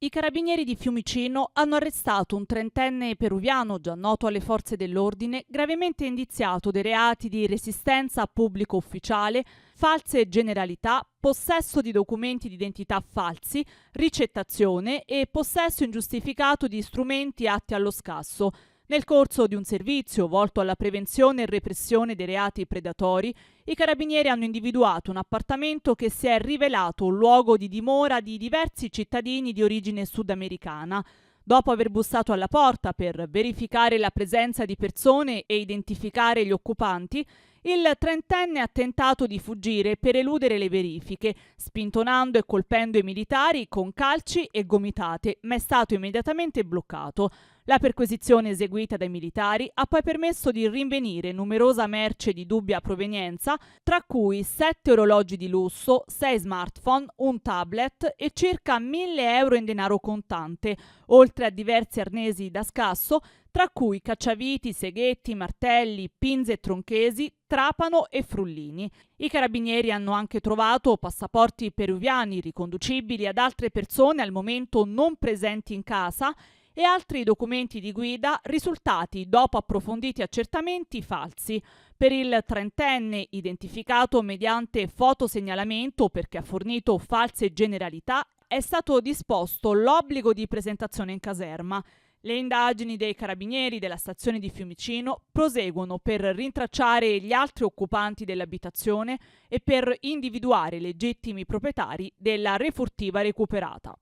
I carabinieri di Fiumicino hanno arrestato un trentenne peruviano già noto alle forze dell'ordine, gravemente indiziato dei reati di resistenza a pubblico ufficiale, false generalità, possesso di documenti di identità falsi, ricettazione e possesso ingiustificato di strumenti atti allo scasso. Nel corso di un servizio volto alla prevenzione e repressione dei reati predatori, i carabinieri hanno individuato un appartamento che si è rivelato un luogo di dimora di diversi cittadini di origine sudamericana. Dopo aver bussato alla porta per verificare la presenza di persone e identificare gli occupanti, il trentenne ha tentato di fuggire per eludere le verifiche, spintonando e colpendo i militari con calci e gomitate, ma è stato immediatamente bloccato. La perquisizione eseguita dai militari ha poi permesso di rinvenire numerosa merce di dubbia provenienza, tra cui 7 orologi di lusso, 6 smartphone, un tablet e circa 1.000 euro in denaro contante, oltre a diversi arnesi da scasso, tra cui cacciaviti, seghetti, martelli, pinze e tronchesi, trapano e frullini. I carabinieri hanno anche trovato passaporti peruviani riconducibili ad altre persone al momento non presenti in casa e altri documenti di guida risultati dopo approfonditi accertamenti falsi. Per il trentenne, identificato mediante fotosegnalamento perché ha fornito false generalità, è stato disposto l'obbligo di presentazione in caserma. Le indagini dei carabinieri della stazione di Fiumicino proseguono per rintracciare gli altri occupanti dell'abitazione e per individuare i legittimi proprietari della refurtiva recuperata.